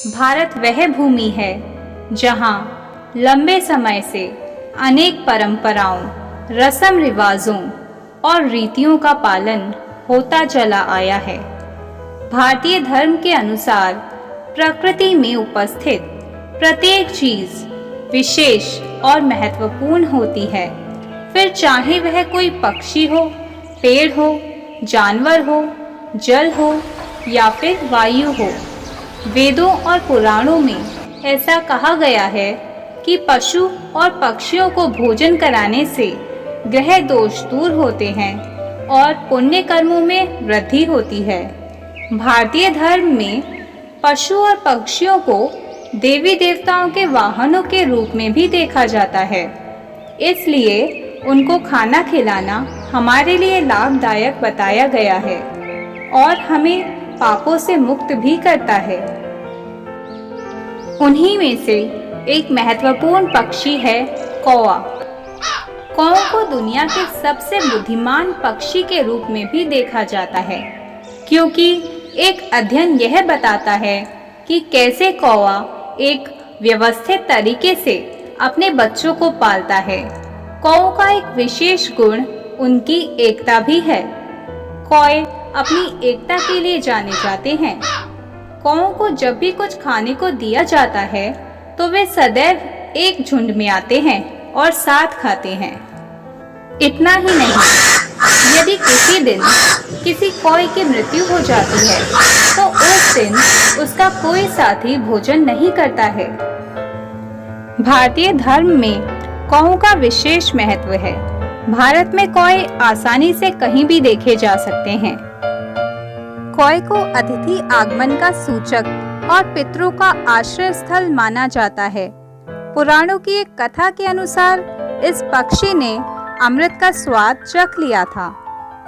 भारत वह भूमि है जहाँ लंबे समय से अनेक परंपराओं, रस्म रिवाजों और रीतियों का पालन होता चला आया है। भारतीय धर्म के अनुसार प्रकृति में उपस्थित प्रत्येक चीज विशेष और महत्वपूर्ण होती है, फिर चाहे वह कोई पक्षी हो, पेड़ हो, जानवर हो, जल हो या फिर वायु हो। वेदों और पुराणों में ऐसा कहा गया है कि पशु और पक्षियों को भोजन कराने से ग्रह दोष दूर होते हैं और पुण्य कर्मों में वृद्धि होती है। भारतीय धर्म में पशु और पक्षियों को देवी देवताओं के वाहनों के रूप में भी देखा जाता है, इसलिए उनको खाना खिलाना हमारे लिए लाभदायक बताया गया है और हमें पापों से मुक्त भी करता है। उन्हीं में से एक महत्वपूर्ण पक्षी है कौवा। कौओं को दुनिया के सबसे बुद्धिमान पक्षी के रूप में भी देखा जाता है, क्योंकि एक अध्ययन यह बताता है कि कैसे कौवा एक व्यवस्थित तरीके से अपने बच्चों को पालता है। कौओं का एक विशेष गुण उनकी एकता भी है। कौए अपनी एकता के लिए जाने जाते हैं। कौओं को जब भी कुछ खाने को दिया जाता है तो वे सदैव एक झुंड में आते हैं और साथ खाते हैं। इतना ही नहीं, यदि किसी दिन किसी कौए की मृत्यु हो जाती है तो उस दिन उसका कोई साथी भोजन नहीं करता है। भारतीय धर्म में कौओं का विशेष महत्व है। भारत में कौए आसानी से कहीं भी देखे जा सकते हैं। कौए को अतिथि आगमन का सूचक और पितरों का आश्रय स्थल माना जाता है। पुराणों की एक कथा के अनुसार इस पक्षी ने अमृत का स्वाद चख लिया था,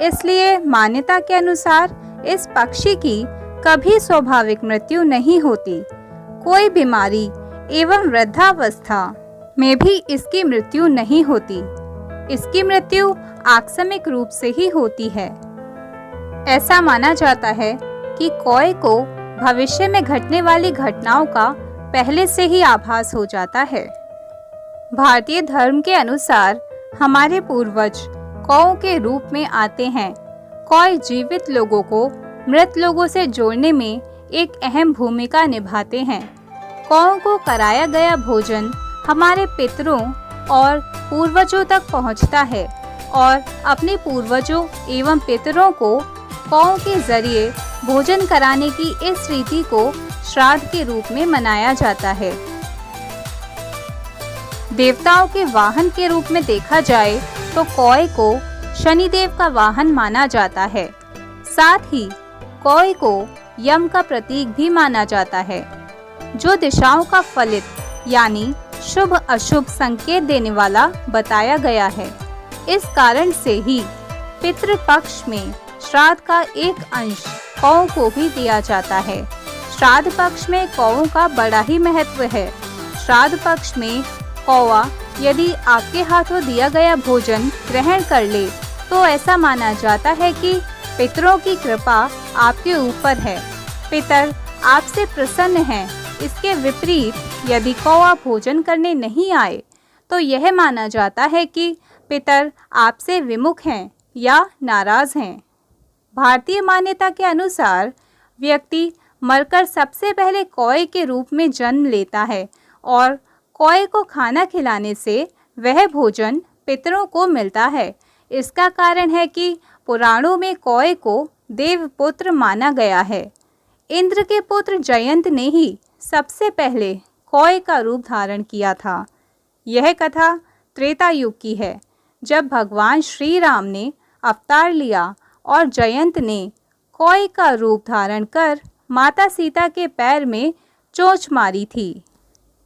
इसलिए मान्यता के अनुसार इस पक्षी की कभी स्वाभाविक मृत्यु नहीं होती। कोई बीमारी एवं वृद्धावस्था में भी इसकी मृत्यु नहीं होती। इसकी मृत्यु आकस्मिक रूप से ही होती है। ऐसा माना जाता है कि कौए को भविष्य में घटने वाली घटनाओं का पहले से ही आभास हो जाता है। भारतीय धर्म के अनुसार हमारे पूर्वज कौओं के रूप में आते हैं। कौए जीवित लोगों को मृत लोगों से जोड़ने में एक अहम भूमिका निभाते हैं। कौओं को कराया गया भोजन हमारे पितरों और पूर्वजों तक पहुंचता है और अपने पूर्वजों एवं पितरों को कौओं के जरिए भोजन कराने की इस रीति को श्राद्ध के रूप में मनाया जाता है। देवताओं के वाहन के रूप में देखा जाए तो कौए को शनिदेव का वाहन माना जाता है। साथ ही कौए को यम का प्रतीक भी माना जाता है, जो दिशाओं का फलित यानी शुभ अशुभ संकेत देने वाला बताया गया है। इस कारण से ही पितृपक्ष में श्राद्ध का एक अंश कौओं को भी दिया जाता है। श्राद्ध पक्ष में कौओं का बड़ा ही महत्व है। श्राद्ध पक्ष में कौवा यदि आपके हाथों दिया गया भोजन ग्रहण कर ले तो ऐसा माना जाता है कि पितरों की कृपा आपके ऊपर है, पितर आपसे प्रसन्न हैं। इसके विपरीत यदि कौवा भोजन करने नहीं आए तो यह माना जाता है कि पितर आपसे विमुख हैं या नाराज हैं। भारतीय मान्यता के अनुसार व्यक्ति मरकर सबसे पहले कौए के रूप में जन्म लेता है और कौए को खाना खिलाने से वह भोजन पितरों को मिलता है। इसका कारण है कि पुराणों में कौए को देवपुत्र माना गया है। इंद्र के पुत्र जयंत ने ही सबसे पहले कौए का रूप धारण किया था। यह कथा त्रेता युग की है, जब भगवान श्री राम ने अवतार लिया और जयंत ने कौए का रूप धारण कर माता सीता के पैर में चोंच मारी थी।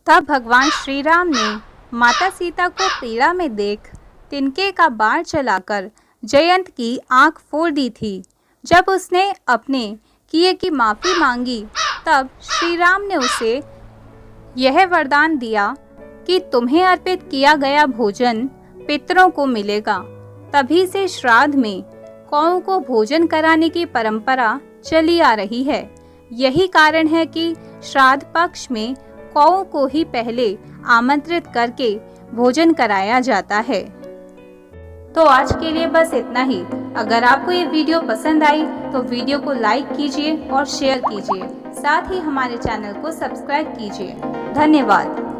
तब भगवान श्री राम ने माता सीता को पीड़ा में देख तिनके का बाण चलाकर जयंत की आंख फोड़ दी थी। जब उसने अपने किए की माफ़ी मांगी तब श्री राम ने उसे यह वरदान दिया कि तुम्हें अर्पित किया गया भोजन पितरों को मिलेगा। तभी से श्राद्ध में कौओं को भोजन कराने की परंपरा चली आ रही है। यही कारण है कि श्राद्ध पक्ष में कौओं को ही पहले आमंत्रित करके भोजन कराया जाता है। तो आज के लिए बस इतना ही। अगर आपको ये वीडियो पसंद आई तो वीडियो को लाइक कीजिए और शेयर कीजिए। साथ ही हमारे चैनल को सब्सक्राइब कीजिए। धन्यवाद।